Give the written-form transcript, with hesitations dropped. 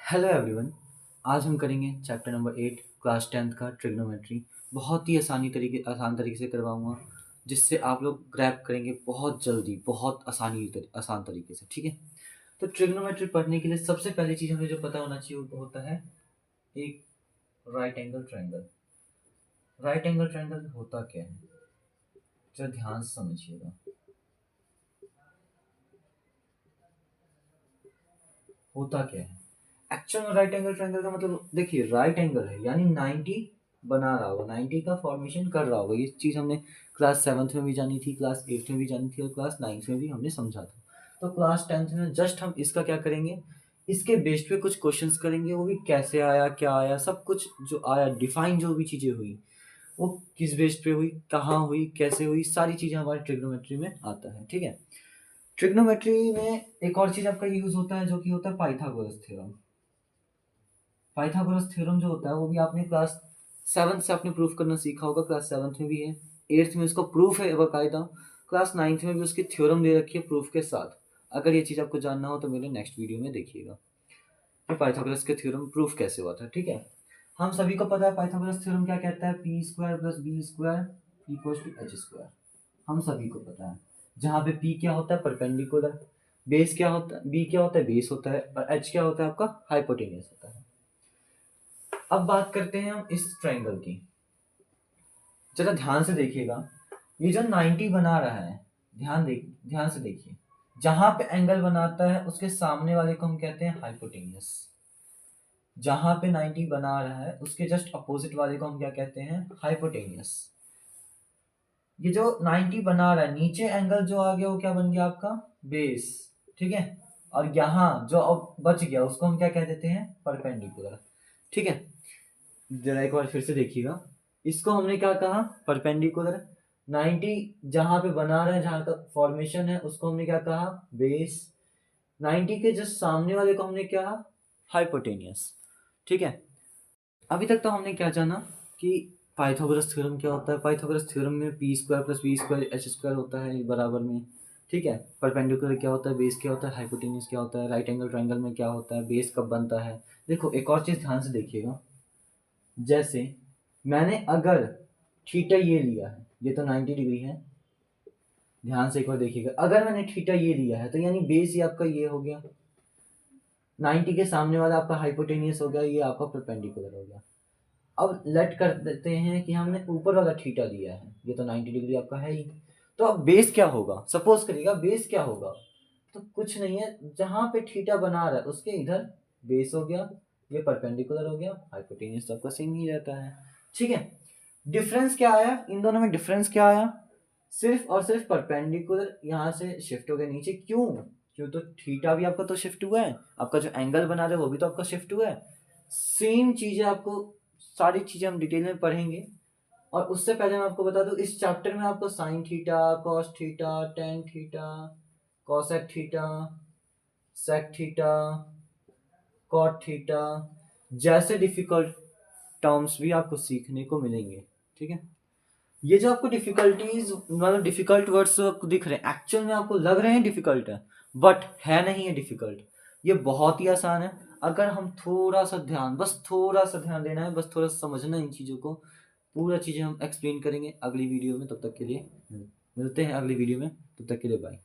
Hello everyone. आज हम करेंगे चैप्टर नंबर 8 क्लास 10th का ट्रिग्नोमेट्री। बहुत ही आसान तरीके से करवाऊंगा, जिससे आप लोग ग्रैब करेंगे बहुत जल्दी, बहुत आसान तरीके से। ठीक है, तो ट्रिग्नोमेट्री पढ़ने के लिए सबसे पहली चीज़ हमें जो पता होना चाहिए वो होता है एक right angle triangle. Right angle triangle होता क्या है, जरा ध्यान से समझिएगा। होता क्या है एक्चुअल में राइट एंगल ट्रायंगल का मतलब, देखिए राइट एंगल है यानी 90 बना रहा होगा, 90 का फॉर्मेशन कर रहा होगा। ये चीज़ हमने क्लास 7th में भी जानी थी, क्लास 8th में भी जानी थी और क्लास 9th में भी हमने समझा था। तो क्लास 10th में जस्ट हम इसका क्या करेंगे, इसके बेस्ड पे कुछ क्वेश्चंस करेंगे, वो भी कैसे आया, क्या आया, सब कुछ जो आया, डिफाइन जो भी चीज़ें हुई वो किस बेस्ड पे हुई, कहाँ हुई, कैसे हुई, सारी चीज़ें हमारे ट्रिग्नोमेट्री में आता है। ठीक है, ट्रिग्नोमेट्री में एक और चीज़ आपका यूज होता है जो कि होता है पाइथागोरस थ्योरम। पाइथागोरस थ्योरम जो होता है वो भी आपने क्लास 7 से आपने प्रूफ करना सीखा होगा, क्लास 7th में भी है, 8th में उसका प्रूफ है बाकायदा, क्लास 9th में भी उसकी थ्योरम दे रखी है प्रूफ के साथ। अगर ये चीज़ आपको जानना हो तो मेरे नेक्स्ट वीडियो में देखिएगा कि पाइथागोरस के थ्योरम प्रूफ कैसे हुआ था। ठीक है, हम सभी को पता है पाइथागोरस थ्योरम क्या कहता है, P square plus B square equals to H square. हम सभी को पता है, जहाँ पे पी क्या होता है, परपेंडिकुलर, बेस क्या होता है, बी क्या होता है, बेस होता है, और एच क्या होता है आपका, हाइपोटेन्यूस होता है। अब बात करते हैं हम इस ट्रायंगल की। जरा ध्यान से देखिएगा, ये जो 90 बना रहा है, ध्यान से देखिए, जहां पे एंगल बनाता है उसके सामने वाले को हम कहते हैं हाइपोटेन्यूस। जहां पे 90 बना रहा है उसके जस्ट अपोजिट वाले को हम क्या कहते हैं, हाइपोटेन्यूस। ये जो 90 बना रहा है, नीचे एंगल जो आ गया वो क्या बन गया आपका, बेस। ठीक है, और यहाँ जो अब बच गया उसको हम क्या कह देते हैं, परपेंडिकुलर। ठीक है, जरा एक बार फिर से देखिएगा, इसको हमने क्या कहा, परपेंडिकुलर। 90 जहां पे बना रहे हैं, जहां का फॉर्मेशन है, उसको हमने क्या कहा, बेस। 90 के जस्ट सामने वाले को हमने क्या कहा, हाइपोटेनियस। ठीक है, अभी तक तो हमने क्या जाना कि पाइथागोरस थ्योरम क्या होता है। पाइथागोरस थ्योरम में P square plus B square H square होता है बराबर में। ठीक है, परपेंडिकुलर क्या होता है, बेस क्या होता है, हाइपोटेनियस क्या होता है, राइट एंगल ट्रायंगल में क्या होता है, बेस कब बनता है। देखो एक और चीज़ ध्यान से देखिएगा, जैसे मैंने अगर थीटा ये लिया है, ये तो 90 डिग्री है, ध्यान से एक बार देखिएगा, अगर मैंने थीटा ये लिया है तो यानी बेस ही आपका ये हो गया, 90 के सामने वाला आपका हाइपोटेनियस हो गया, ये आपका परपेंडिकुलर हो गया। अब लेट कर देते हैं कि हमने ऊपर वाला थीटा लिया है, ये तो 90 डिग्री आपका है ही, तो अब बेस क्या होगा, सपोज करिएगा बेस क्या होगा, तो कुछ नहीं है, जहां पे थीटा बना रहा है उसके इधर बेस हो गया, ये परपेंडिकुलर हो गया, हाइपोटेन्यूस तो आपका सेम ही रहता है। ठीक है, डिफरेंस क्या आया इन दोनों में, डिफरेंस क्या आया, सिर्फ और सिर्फ परपेंडिकुलर यहाँ से शिफ्ट हो गया नीचे। क्यों, क्यों तो थीटा भी आपका तो शिफ्ट हुआ है, आपका जो एंगल बना रहे वो भी तो आपका शिफ्ट हुआ है। सेम चीजें आपको, सारी चीजें हम डिटेल में पढ़ेंगे। और उससे पहले मैं आपको बता दूं, इस चैप्टर में आपको sine theta, cos theta, tan theta, cosec theta, sec theta, cot theta जैसे डिफिकल्ट टर्म्स भी आपको सीखने को मिलेंगे। ठीक है, ये जो आपको डिफिकल्टीज मतलब डिफिकल्ट वर्ड्स आपको दिख रहे हैं, एक्चुअल में आपको लग रहे हैं डिफिकल्ट है, बट है नहीं है डिफिकल्ट, ये बहुत ही आसान है। अगर हम थोड़ा सा ध्यान, बस थोड़ा सा ध्यान देना है, बस थोड़ा सा समझना है इन चीज़ों को, पूरा चीज़ें हम एक्सप्लेन करेंगे अगली वीडियो में। तब तक के लिए मिलते हैं अगली वीडियो में, तब तक के लिए बाय।